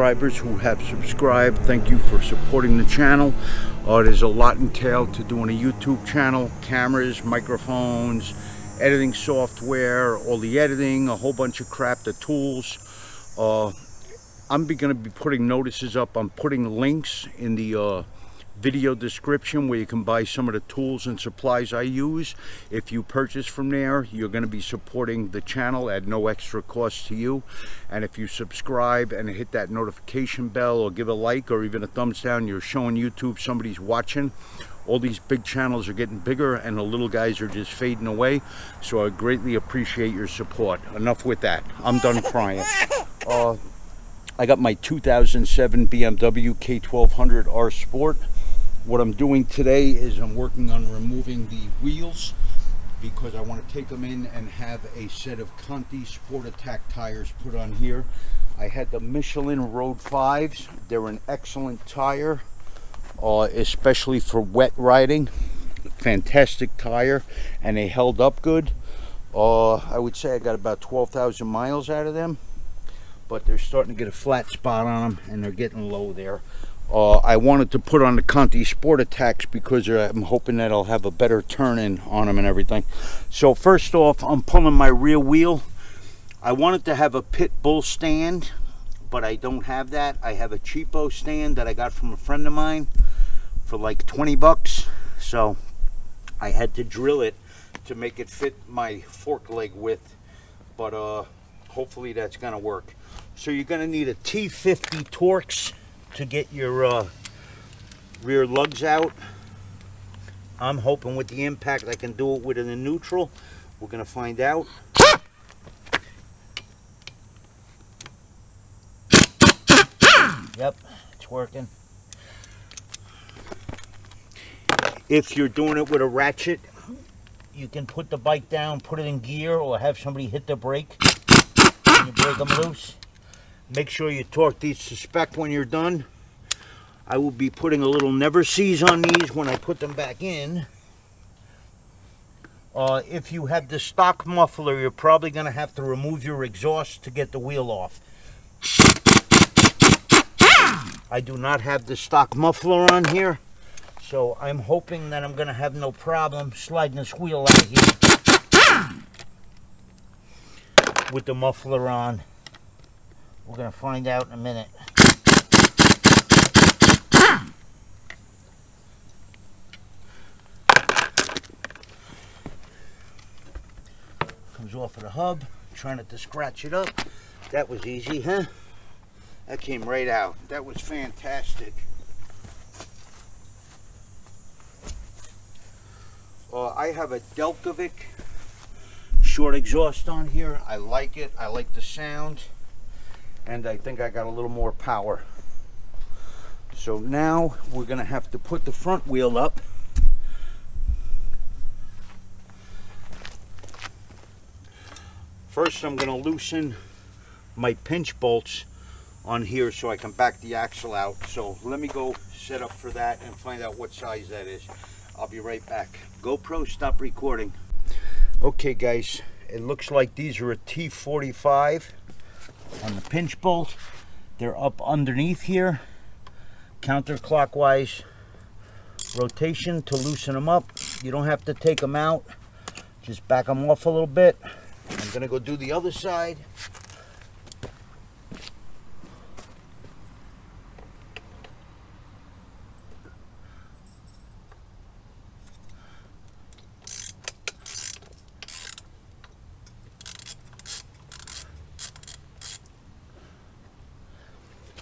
subscribers who have subscribed. Thank you for supporting the channel. There's a lot entailed to doing a YouTube channel: cameras, microphones, editing software, all the editing, a whole bunch of crap, the tools. I'm going to be putting notices up. I'm putting links in the video description where you can buy some of the tools and supplies I use. If you purchase from there, you're going to be supporting the channel at no extra cost to you. And if you subscribe and hit that notification bell or give a like or even a thumbs down, you're showing YouTube somebody's watching. All these big channels are getting bigger and the little guys are just fading away, so I greatly appreciate your support. Enough with that. I'm done crying. I got my 2007 BMW K1200R Sport. What I'm doing today is I'm working on removing the wheels because I want to take them in and have a set of Conti Sport Attack tires put on here. I had the Michelin Road 5s. They're an excellent tire, especially for wet riding. Fantastic tire, and they held up good. I would say I got about 12,000 miles out of them, but they're starting to get a flat spot on them and they're getting low there. I wanted to put on the Conti Sport Attacks because I'm hoping that I'll have a better turn-in on them and everything. So first off, I'm pulling my rear wheel. I wanted to have a pit bull stand, but I don't have that. I have a cheapo stand that I got from a friend of mine for like 20 bucks. So I had to drill it to make it fit my fork leg width, but hopefully that's gonna work. So you're gonna need a T50 Torx to get your rear lugs out. I'm hoping with the impact I can do it with it in neutral. We're gonna find out. Yep, it's working. If you're doing it with a ratchet, you can put the bike down, put it in gear, or have somebody hit the brake and you break them loose. Make sure you torque these to spec when you're done. I will be putting a little never seize on these when I put them back in. If you have the stock muffler, you're probably going to have to remove your exhaust to get the wheel off. I do not have the stock muffler on here, so I'm hoping that I'm going to have no problem sliding this wheel out of here with the muffler on. We're going to find out in a minute. Comes off of the hub. Trying not to scratch it up. That was easy, huh? That came right out. That was fantastic. I have a Delcovic short exhaust on here. I like it. I like the sound. And I think I got a little more power. So now we're going to have to put the front wheel up. First I'm going to loosen my pinch bolts on here so I can back the axle out. So let me go set up for that and find out what size that is. I'll be right back. GoPro, stop recording. Okay guys, it looks like these are a T45 on the pinch bolt. They're up underneath here, counterclockwise rotation to loosen them up. You don't have to take them out, just back them off a little bit. I'm gonna go do the other side.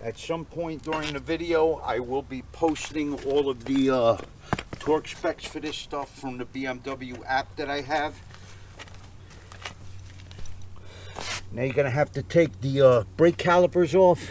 At some point during the video, I will be posting all of the torque specs for this stuff from the BMW app that I have. Now you're going to have to take the brake calipers off.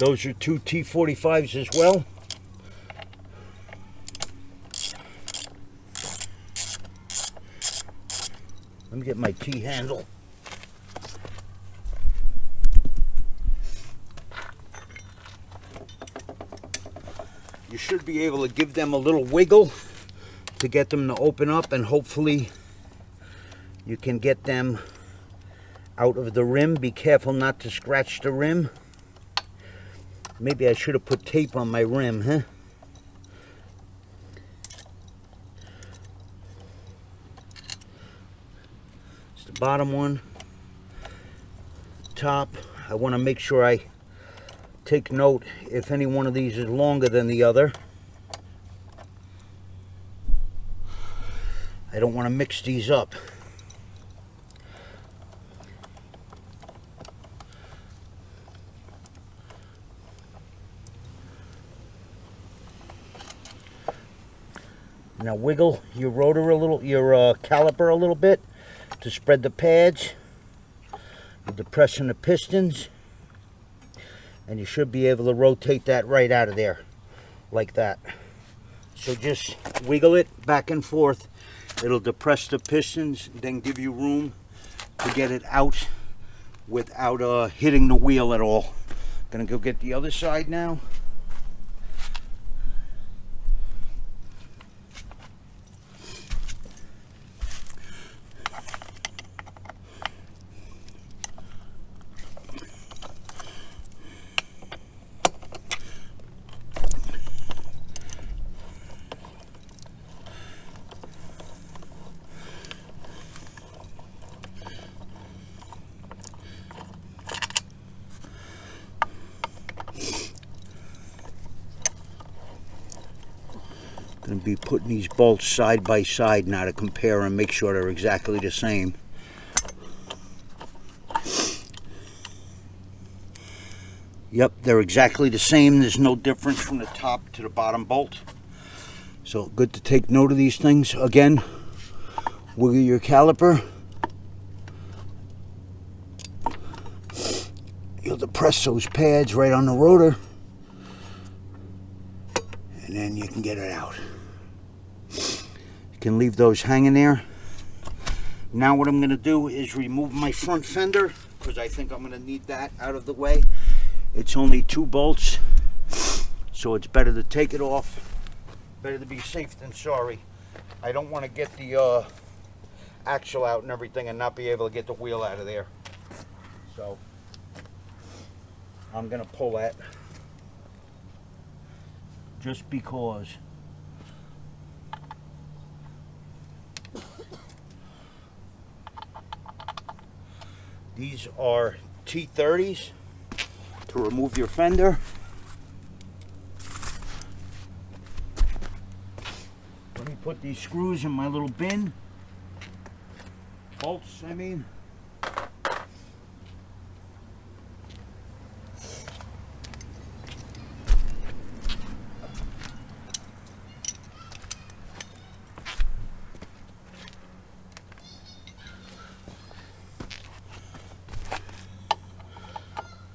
Those are two T45s as well. Let me get my T-handle. You should be able to give them a little wiggle to get them to open up, and hopefully you can get them out of the rim. Be careful not to scratch the rim. Maybe I should have put tape on my rim, huh? It's the bottom one. Top, I want to make sure I take note if any one of these is longer than the other. I don't want to mix these up. Now wiggle your rotor a little, your caliper a little bit to spread the pads. You're depressing the pistons, and you should be able to rotate that right out of there, like that. So just wiggle it back and forth. It'll depress the pistons, then give you room to get it out without hitting the wheel at all. Gonna go get the other side now. Going to be putting these bolts side by side now to compare and make sure they're exactly the same. Yep, they're exactly the same. There's no difference from the top to the bottom bolt. So good to take note of these things. Again, wiggle your caliper. You'll depress those pads right on the rotor, and then you can get it out. You can leave those hanging there. Now what I'm going to do is remove my front fender, because I think I'm going to need that out of the way. It's only 2 bolts, so it's better to take it off. Better to be safe than sorry. I don't want to get the axle out and everything and not be able to get the wheel out of there. So I'm going to pull that, just because. These are T30s to remove your fender. Let me put these screws in my little bin. Bolts, I mean.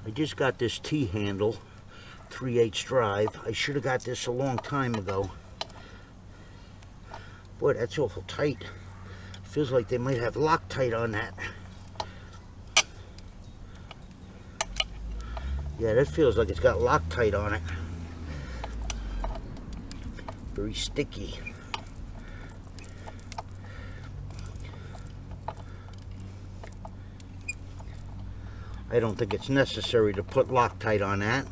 I just got this T-handle, 3/8 drive. I should have got this a long time ago. Boy, that's awful tight. Feels like they might have Loctite on that. Yeah, that feels like it's got Loctite on it. Very sticky. I don't think it's necessary to put Loctite on that.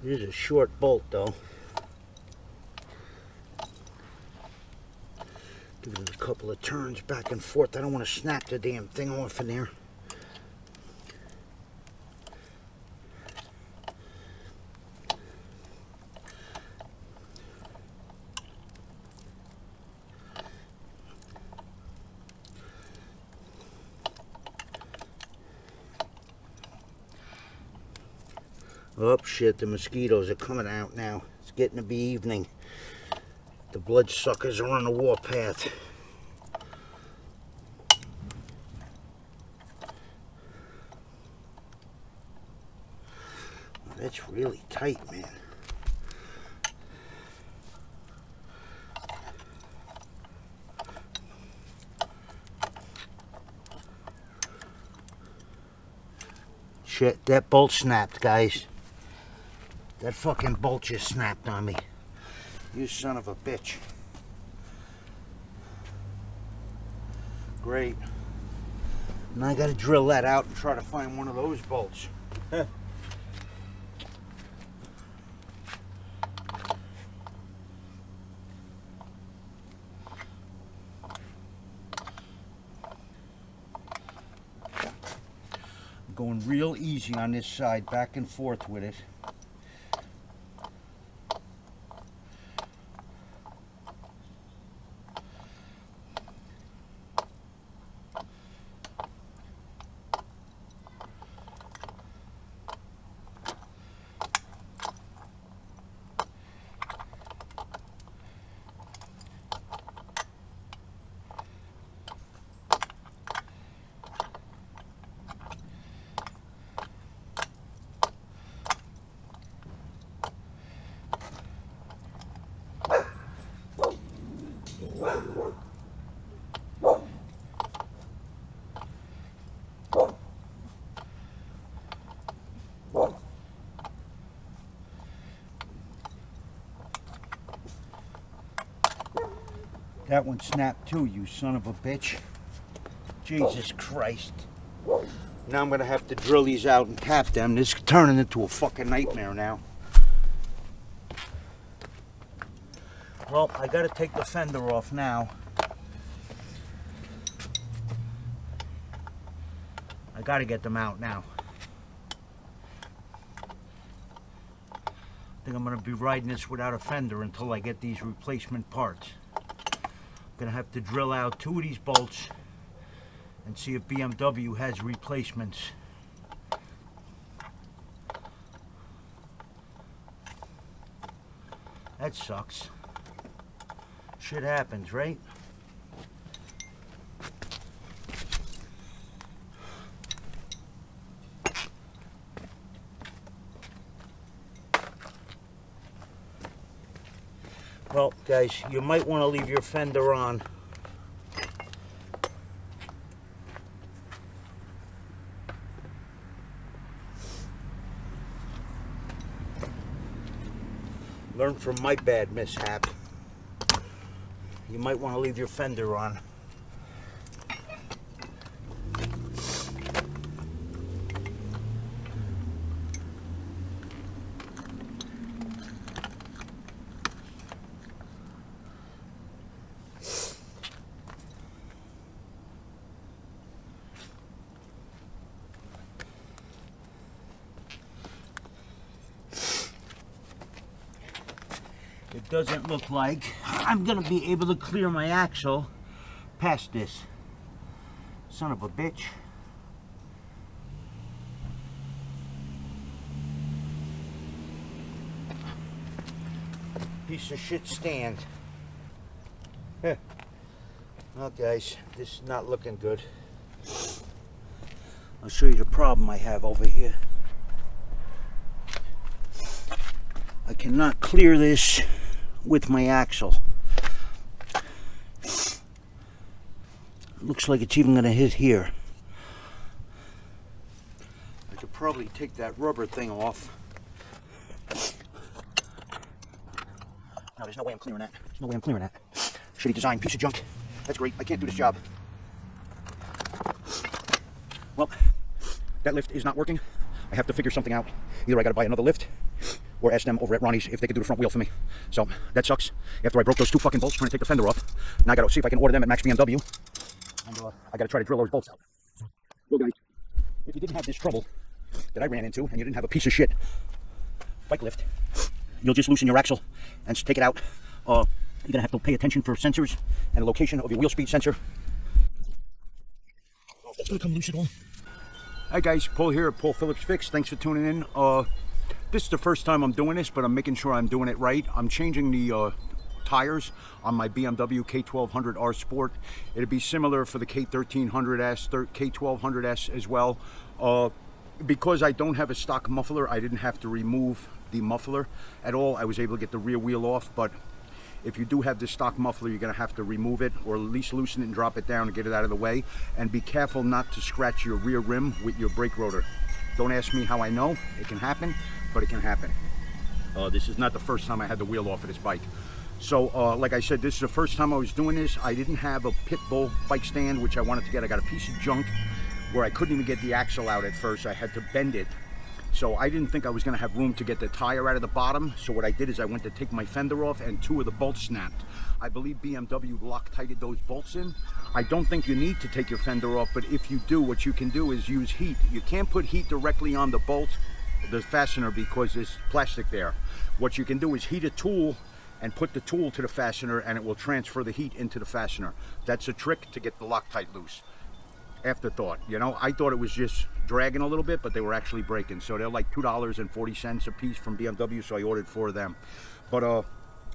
It is a short bolt though. Give it a couple of turns back and forth. I don't want to snap the damn thing off in there. Oh shit, the mosquitoes are coming out now. It's getting to be evening. The bloodsuckers are on the warpath. That's really tight, man. Shit, that bolt snapped, guys. That fucking bolt just snapped on me. You son of a bitch. Great. Now I gotta drill that out and try to find one of those bolts. Going real easy on this side, back and forth with it. That one snapped too, you son of a bitch. Jesus Christ. Now I'm gonna have to drill these out and tap them. This is turning into a fucking nightmare now. Well, I gotta take the fender off now. I gotta get them out now. I think I'm gonna be riding this without a fender until I get these replacement parts. I'm gonna have to drill out 2 of these bolts and see if BMW has replacements. That sucks. Shit happens, right? Well, guys, you might want to leave your fender on. Learn from my bad mishap. You might want to leave your fender on. It doesn't look like I'm gonna be able to clear my axle past this. Son of a bitch. Piece of shit stand. Well, guys, this is not looking good. I'll show you the problem I have over here. I cannot clear this with my axle. Looks like it's even gonna hit here. I could probably take that rubber thing off. No, there's no way I'm clearing that. There's no way I'm clearing that. Shitty design, piece of junk. That's great, I can't do this job. Well, that lift is not working. I have to figure something out. Either I gotta buy another lift, or ask them over at Ronnie's if they could do the front wheel for me. So that sucks. After I broke those 2 fucking bolts trying to take the fender off, now I gotta see if I can order them at Max BMW. And I gotta try to drill those bolts out. Well, guys, if you didn't have this trouble that I ran into, and you didn't have a piece of shit bike lift, you'll just loosen your axle and take it out. You're gonna have to pay attention for sensors and the location of your wheel speed sensor. Oh, that's gonna come loose at all. Hi guys, Paul here at Paul Phillips Fix. Thanks for tuning in. This is the first time I'm doing this, but I'm making sure I'm doing it right. I'm changing the tires on my BMW K1200R Sport. It'd be similar for the K1300S, K1200S as well. Because I don't have a stock muffler, I didn't have to remove the muffler at all. I was able to get the rear wheel off, but if you do have the stock muffler, you're going to have to remove it, or at least loosen it and drop it down and get it out of the way. And be careful not to scratch your rear rim with your brake rotor. Don't ask me how I know. It can happen, but it can happen. This is not the first time I had the wheel off of this bike. So like I said, this is the first time I was doing this. I didn't have a pit bull bike stand, which I wanted to get. I got a piece of junk where I couldn't even get the axle out at first. I had to bend it. So I didn't think I was going to have room to get the tire out of the bottom. So what I did is I went to take my fender off and 2 of the bolts snapped. I believe BMW Loctited those bolts in. I don't think you need to take your fender off, but if you do, what you can do is use heat. You can't put heat directly on the bolt, the fastener, because there's plastic there. What you can do is heat a tool and put the tool to the fastener, and it will transfer the heat into the fastener. That's a trick to get the Loctite loose. Afterthought, you know, I thought it was just dragging a little bit, but they were actually breaking. So they're like $2.40 a piece from BMW, so I ordered 4 of them. But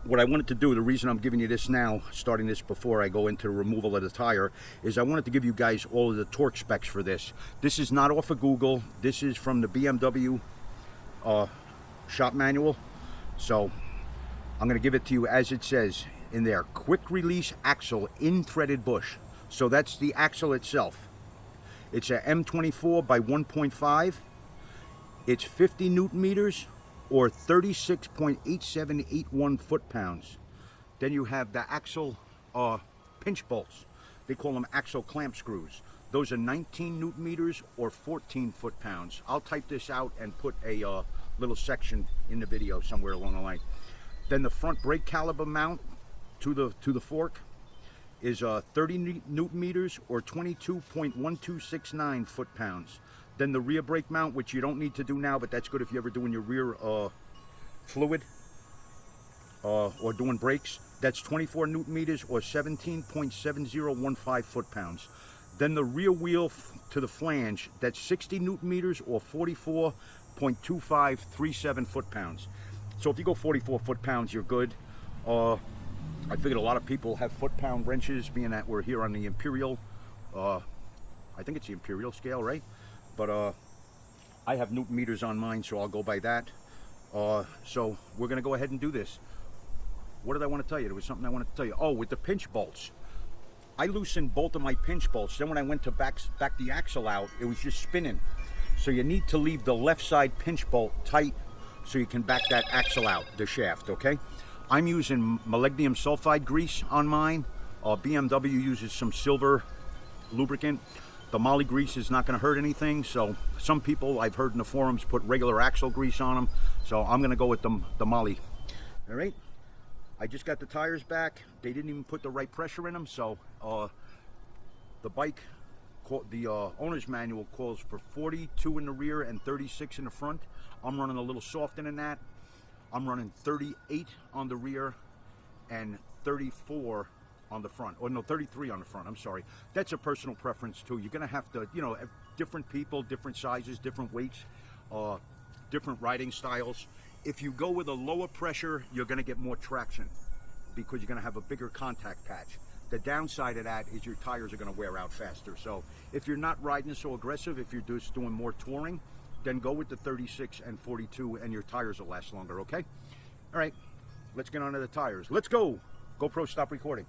what I wanted to do, the reason I'm giving you this now, starting this before I go into the removal of the tire, is I wanted to give you guys all of the torque specs for this. This is not off of Google. This is from the BMW shop manual. So I'm going to give it to you as it says in there. Quick release axle in threaded bush. So that's the axle itself. It's a M24 by 1.5. It's 50 Newton meters or 36.8781 foot-pounds. Then you have the axle pinch bolts. They call them axle clamp screws. Those are 19 Newton meters or 14 foot-pounds. I'll type this out and put a little section in the video somewhere along the line. Then the front brake caliper mount to the fork is 30 Newton meters or 22.1269 foot-pounds. Then the rear brake mount, which you don't need to do now, but that's good if you're ever doing your rear fluid or doing brakes. That's 24 Newton meters or 17.7015 foot-pounds. Then the rear wheel to the flange, that's 60 Newton meters or 44.2537 foot-pounds. So if you go 44 foot-pounds, you're good. I figured a lot of people have foot-pound wrenches, being that we're here on the Imperial. I think it's the Imperial scale, right? But I have Newton meters on mine, so I'll go by that. So we're going to go ahead and do this. What did I want to tell you? There was something I wanted to tell you. Oh, with the pinch bolts. I loosened both of my pinch bolts. Then when I went to back the axle out, it was just spinning. So you need to leave the left side pinch bolt tight so you can back that axle out, the shaft, okay? I'm using molybdenum sulfide grease on mine. BMW uses some silver lubricant. The moly grease is not going to hurt anything. So some people I've heard in the forums put regular axle grease on them. So I'm going to go with the moly. All right. I just got the tires back. They didn't even put the right pressure in them. So the bike, the owner's manual calls for 42 in the rear and 36 in the front. I'm running a little softer than that. I'm running 38 on the rear and 34 on the front. Or no, 33 on the front, I'm sorry. That's a personal preference too. You're gonna have to, you know, different people, different sizes, different weights, different riding styles. If you go with a lower pressure, you're gonna get more traction because you're gonna have a bigger contact patch. The downside of that is your tires are gonna wear out faster. So if you're not riding so aggressive, if you're just doing more touring, then go with the 36 and 42 and your tires will last longer, okay? All right, let's get on to the tires. Let's go. GoPro, stop recording.